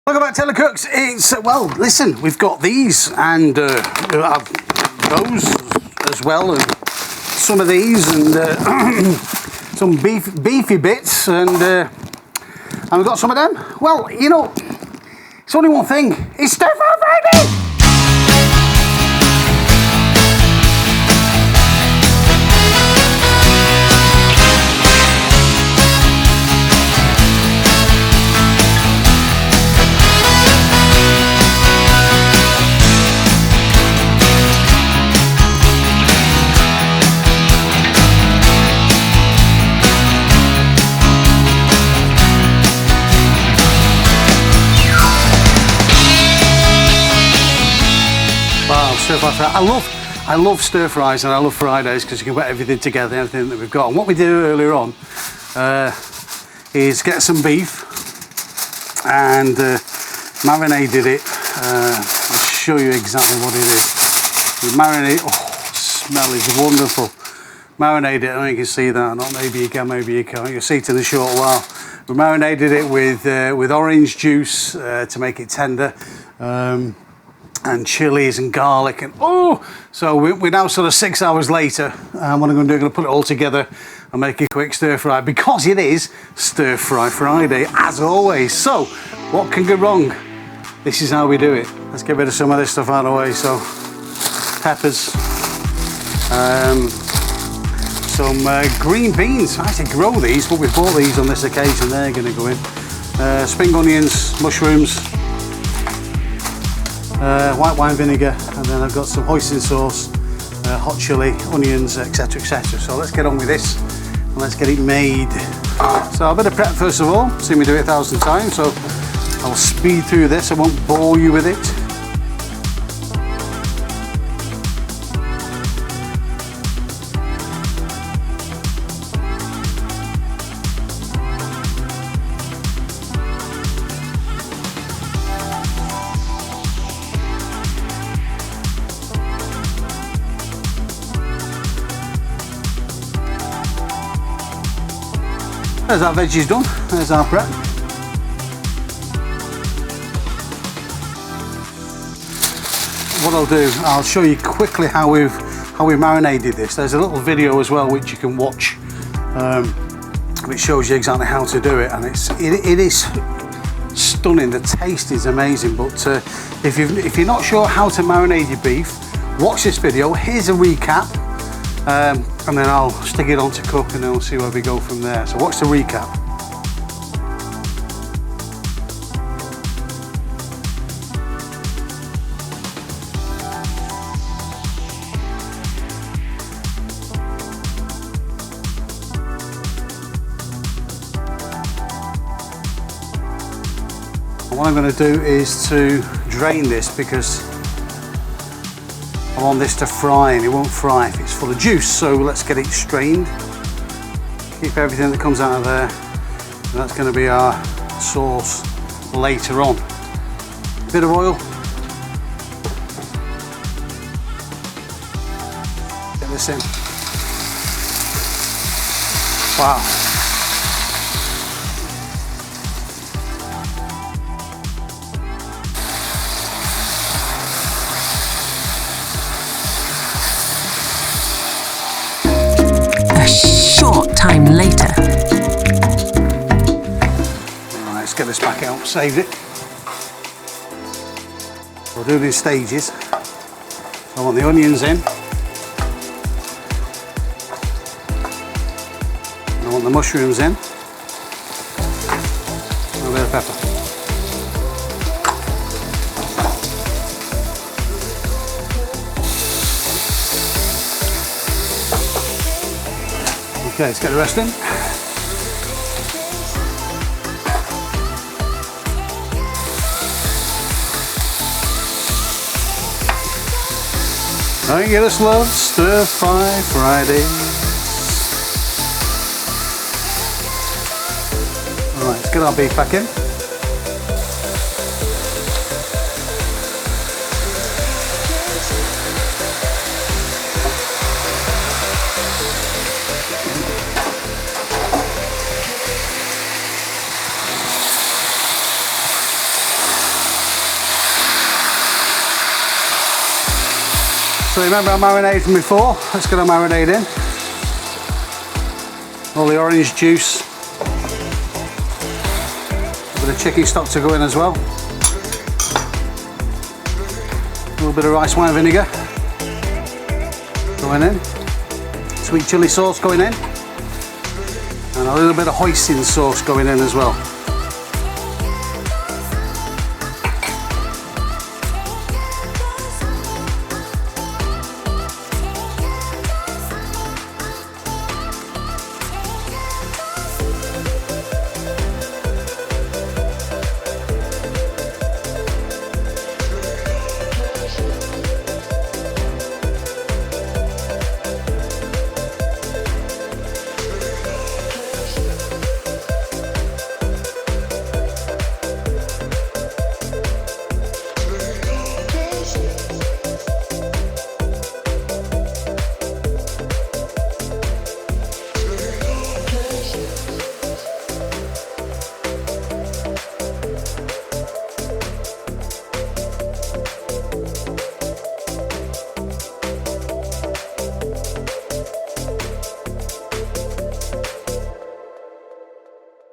Welcome back, Telecooks. It's, well, listen, we've got these and those as well, and some of these and some beefy bits, and we've got some of them. Well, you know, it's only one thing. It's Stir Fry Friday! Stir fry. I love stir fries and I love Fridays because you can put everything together, everything that we've got. And what we did earlier on is get some beef and marinated it. I'll show you exactly what it is. We marinate. Oh, the smell is wonderful. Marinate it. I don't know if you can see that. Not maybe you can, maybe you can't. You'll see it in a short while. We marinated it with orange juice to make it tender. And chilies and garlic, and so we're now sort of 6 hours later, and what I'm going to do, I'm going to put it all together and make a quick stir fry because it is Stir Fry Friday as always. So what can go wrong? This is how we do it. Let's get rid of some of this stuff out of the way. So peppers, some green beans. I actually grow these, but we bought these on this occasion. They're going to go in. Spring onions, mushrooms, white wine vinegar, and then I've got some hoisin sauce, hot chili, onions, etc, etc. So let's get on with this and let's get it made. So a bit of prep first of all. Seen me do it 1,000 times, so I'll speed through this. I won't bore you with it. There's our veggies done, there's our prep. What I'll do, I'll show you quickly how we marinated this. There's a little video as well which you can watch, which shows you exactly how to do it, and it is stunning. The taste is amazing, but if you're not sure how to marinate your beef, watch this video. Here's a recap. And then I'll stick it on to cook, and then we'll see where we go from there. So watch the recap. And what I'm going to do is to drain this because I want this to fry, and it won't fry if it's full of juice. So let's get it strained. Keep everything that comes out of there. And that's going to be our sauce later on. Bit of oil. Get this in. Wow. Time later. Right, let's get this back out. Saved it. We'll do it in stages. I want the onions in. I want the mushrooms in. And a bit of pepper. Okay, let's get the rest in. I get us love Stir Fry Fridays. Alright, let's get our beef back in. So remember our marinade from before? Let's get our marinade in. All the orange juice. A bit of chicken stock to go in as well. A little bit of rice wine vinegar going in. Sweet chilli sauce going in. And a little bit of hoisin sauce going in as well.